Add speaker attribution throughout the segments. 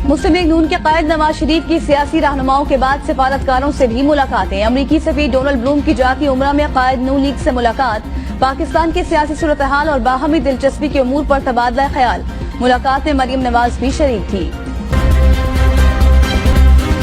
Speaker 1: मुस्लिम league नून के कायद नवाज शरीफ की सियासी रहनुमाओं के बाद सिफारतकारों से भी मुलाकातें। अमरीकी सफीर डोनाल्ड ब्लूम की जाती उम्रा में कायद नून लीग से मुलाकात। पाकिस्तान की सियासी सूरत हाल और बाहमी दिलचस्पी के उमूर पर तबादला ख्याल। मुलाकात में मरियम नवाज भी शरीक थी।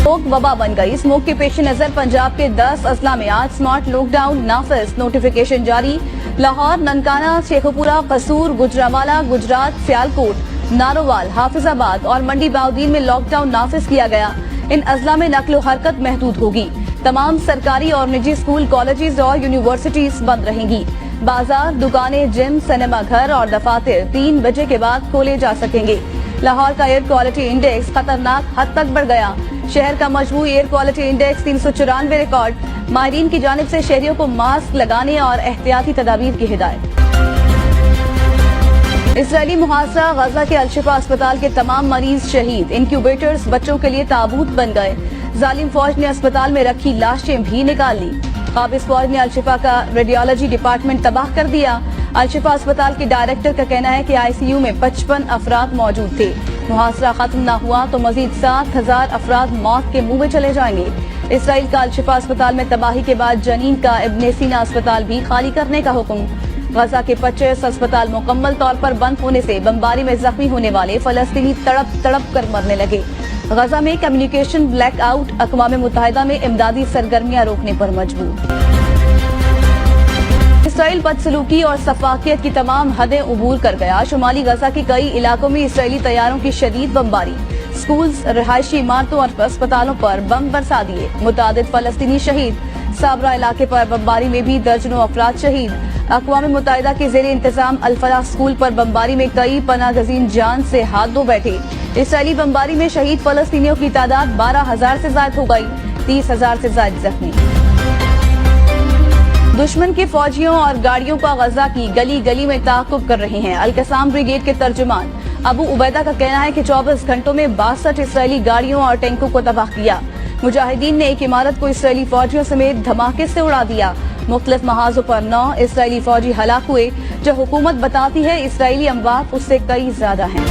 Speaker 1: स्मोक वबा बन गई। स्मोक के पेश नजर पंजाब के 10 अजला में आज स्मार्ट लॉकडाउन नाफिज। नोटिफिकेशन जारी। लाहौर, ननकाना, शेखुपुरा, कसूर, गुजरांवाला, गुजरात, सियालकोट, नारोवाल, हाफिजाबाद और मंडी बाउदीन में लॉकडाउन नाफिज किया गया। इन अजला में नक्ल हरकत महदूद होगी। तमाम सरकारी और निजी स्कूल, कॉलेजेस और यूनिवर्सिटीज बंद रहेंगी। बाजार, दुकानें, जिम, सिनेमा घर और दफातर 3 बजे के बाद खोले जा सकेंगे। लाहौर का एयर क्वालिटी इंडेक्स खतरनाक हद तक बढ़ गया। शहर का मजमूई एयर क्वालिटी इंडेक्स 394 रिकॉर्ड। माहिरीन की जानिब से शहरियों को मास्क लगाने और एहतियाती तदाबीर की हिदायत। इसराइली मुहासरा। गजा के अलशिफा अस्पताल के तमाम मरीज शहीद। इंक्यूबेटर्स बच्चों के लिए ताबूत बन गए। जालिम फौज ने अस्पताल में रखी लाशें भी निकाल ली। काबिज फौज ने अलशिफा का रेडियोलॉजी डिपार्टमेंट तबाह कर दिया। अलशिफा अस्पताल के डायरेक्टर का कहना है कि आईसीयू में 55 अफराद मौजूद थे। मुहासरा खत्म न हुआ तो मजीद 7,000 अफराद मौत के मुंह में चले जाएंगे। इसराइल का अलशिफा अस्पताल में तबाही के बाद जनीन का इब्ने सीना अस्पताल भी खाली करने का हुक्म। गजा के 25 अस्पताल मुकम्मल तौर पर बंद होने से बमबारी में जख्मी होने वाले फलस्तीनी तड़प तड़प कर मरने लगे। गजा में कम्युनिकेशन ब्लैक आउट। अक़वाम मुत्तहिदा में इमदादी सरगर्मियां रोकने पर मजबूर। इसराइल बदसलूकी और सफाकियत की तमाम हदें उबूर कर गया। शुमाली गजा के कई इलाकों में इसराइली तैयारों की शदीद बमबारी। स्कूल्स, रिहायशी इमारतों और अस्पतालों पर बम बरसा दिए। मुतादिद फलस्तीनी शहीद। साबरा इलाके पर बमबारी में भी दर्जनों अफराद शहीद। अक़वाम मुत्तहिदा के ज़ेरे इंतजाम अल-फलाह स्कूल पर बमबारी में कई पनाहगज़ीन जान से हाथ धो बैठे। इसराइली बमबारी में शहीद फलस्तीनियों की तादाद 12,000 से ज़ायद हो गई। 30,000 से ज़ायद जख्मी। दुश्मन के फौजियों और गाड़ियों का गजा की गली गली में ताक़ुब कर रहे हैं। अल-कसाम ब्रिगेड के तर्जुमान अबू उबैदा का कहना है कि 24 घंटों में 62 इसराइली गाड़ियों और टैंकों को तबाह किया। मुजाहिदीन ने एक इमारत को इसराइली फौजियों समेत धमाके से उड़ा दिया। मुख्तलिफ महाजों पर 9 इसराइली फौजी हलाक हुए। जो हुकूमत बताती है इसराइली अमवात उससे कई ज्यादा हैं।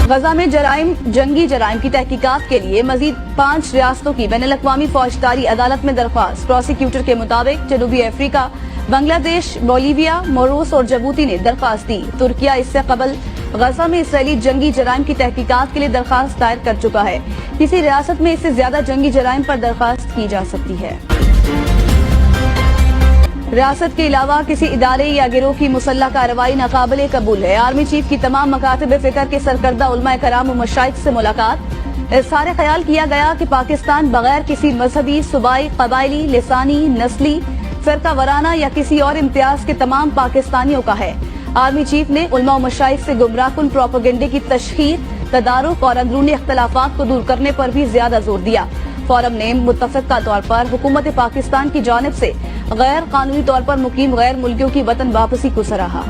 Speaker 1: गजा में जंगी जराइम की तहकीकात के लिए मजीद 5 रियासतों की बैनुल-अक़वामी फौजदारी अदालत में दरख्वास्त। प्रोसिक्यूटर के मुताबिक जनूबी अफ्रीका, बांग्लादेश, बोलीविया, मोरोस और जबूती ने दरख्वास्त दी। तुर्किया इससे कबल गजा में इसराइली जंगी जराइम की तहकीकात के लिए दरख्वास्त दायर कर चुका है। किसी रियासत में इससे ज्यादा जंगी जराइम पर दरख्वास्त की जा सकती है। रियासत के अलावा किसी इदारे या गिरोह की मुसल्लह कार्रवाई नाकाबिले कबूल है। आर्मी चीफ की तमाम मकातिब फिक्र के सरकर्दा उलमाए कराम व मशाइख से मुलाकात। इज़हार ख्याल किया गया कि पाकिस्तान बगैर किसी मजहबी, सूबाई, कबायली, लिसानी, नस्ली, फिरका वराना या किसी और इम्तियाज के तमाम पाकिस्तानियों का है। आर्मी चीफ ने उलमा व मशाइख से गुमराहकुन प्रोपेगेंडे की तशहीर, तदारुक और अंदरूनी इख्तलाफात को दूर करने पर भी ज्यादा जोर दिया। फोरम ने मुत्तफ़िक़ा तौर पर हुकूमत पाकिस्तान की जानिब से गैर कानूनी तौर पर मुकीम गैर मुल्कियों की वतन वापसी को सराहा।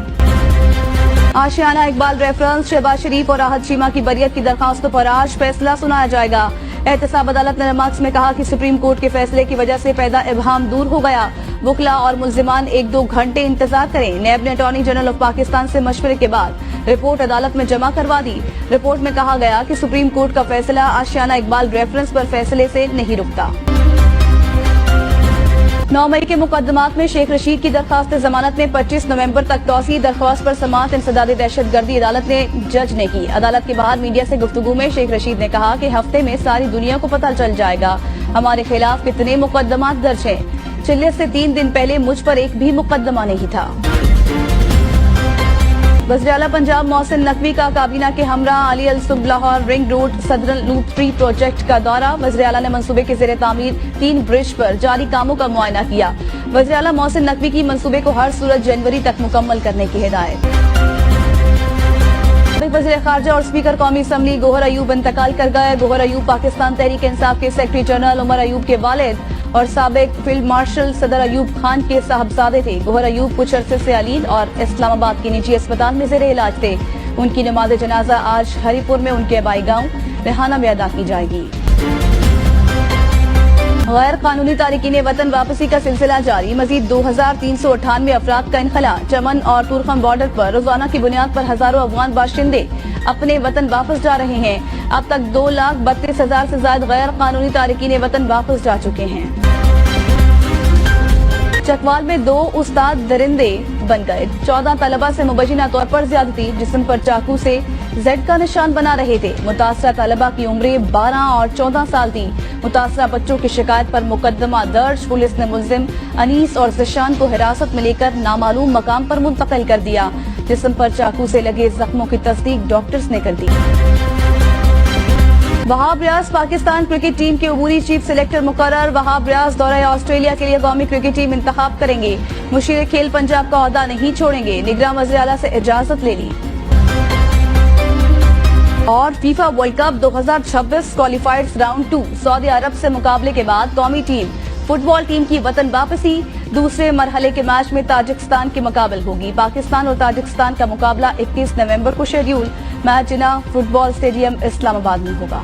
Speaker 1: आशियाना इकबाल रेफरेंस। शहबाज शरीफ और राहत शीमा की बरियत की दरखास्तों पर आज फैसला सुनाया जाएगा। एहतसाब अदालत ने रिमार्क्स में कहा कि सुप्रीम कोर्ट के फैसले की वजह से पैदा इबहाम दूर हो गया। वकला और मुल्जिमान 1-2 घंटे इंतजार करें। नैब ने अटॉर्नी जनरल ऑफ पाकिस्तान से मशवरे के बाद रिपोर्ट अदालत में जमा करवा दी। रिपोर्ट में कहा गया कि सुप्रीम कोर्ट का फैसला आशियाना इकबाल रेफरेंस पर फैसले से नहीं रुकता। 9 मई के मुकदमात में शेख रशीद की दरखास्त जमानत में 25 नवंबर तक तौसी। दरख्वास्त पर समाअत इंसदाद दहशतगर्दी अदालत ने जज ने की। अदालत के बाहर मीडिया से गुफ्तगू में शेख रशीद ने कहा कि हफ्ते में सारी दुनिया को पता चल जाएगा हमारे खिलाफ कितने मुकदमात दर्ज हैं। चिल्ले से 3 दिन पहले मुझ पर एक भी मुकदमा नहीं था। वज़ीर-ए-आला पंजाब मोहसिन नकवी का काबीना के हमरा अली अल सुब Lahore ring road southern loop 3 project का दौरा। वज़ीर-ए-आला ने मंसूबे के ज़ेरे तामीर 3 ब्रिज पर जारी कामों का मुआयना किया। वज़ीर-ए-आला मोहसिन नकवी की मंसूबे को हर सूरत जनवरी तक मुकम्मल करने की हिदायत। वज़ीर ख़ारजा और स्पीकर कौमी असम्बली गौहर अयूब इंतकाल कर गए। गौहर अयूब पाकिस्तान तहरीक इंसाफ के सेक्रेटरी जनरल उमर अयूब के वालिद और साबिक फील्ड मार्शल सदर अयूब खान के साहबजादे थे। गौहर अयूब कुछ अरसे से अलील और इस्लामाबाद के निजी अस्पताल में ज़ेरे इलाज थे। उनकी नमाज जनाजा आज हरीपुर में उनके आबाई गाँव रेहाना में अदा की जाएगी। غیر قانونی تارکین وطن واپسی کا سلسلہ جاری، مزید 2398 افراد کا انخلا۔ چمن اور تورخم بارڈر پر روزانہ کی بنیاد پر ہزاروں افغان باشندے اپنے وطن واپس جا رہے ہیں۔ اب تک 2,32,000 سے زائد غیر قانونی تارکین وطن واپس جا چکے ہیں۔ چکوال میں 2 استاد درندے بن گئے، 14 طلبہ سے مبینہ طور پر زیادتی، جسم پر چاقو سے زیڈ کا نشان بنا رہے تھے۔ متاثرہ طلبہ کی عمریں 12 اور 14 سال تھی۔ متاثرہ بچوں کی شکایت پر مقدمہ درج، پولیس نے ملزم انیس اور ذیشان کو حراست میں لے کر نامعلوم مقام پر منتقل کر دیا۔ جسم پر چاقو سے لگے زخموں کی تصدیق ڈاکٹرز نے کر دی۔ وہاب ریاض پاکستان کرکٹ ٹیم کے عبوری چیف سلیکٹر مقرر۔ وہاب ریاض دورہ آسٹریلیا کے لیے قومی کرکٹ ٹیم انتخاب کریں گے۔ مشیر کھیل پنجاب کا عہدہ نہیں چھوڑیں گے، نگراں وزیر اعلیٰ سے اجازت لے لی۔ اور FIFA world cup 2026 qualifiers round 2 سعودی عرب سے مقابلے کے بعد قومی ٹیم فٹ بال ٹیم کی وطن واپسی۔ دوسرے مرحلے کے میچ میں تاجکستان کی مقابل ہوگی۔ پاکستان اور تاجکستان کا مقابلہ 21 نومبر کو شیڈیول۔ میچ جناح فٹ بال اسٹیڈیم اسلام آباد میں ہوگا۔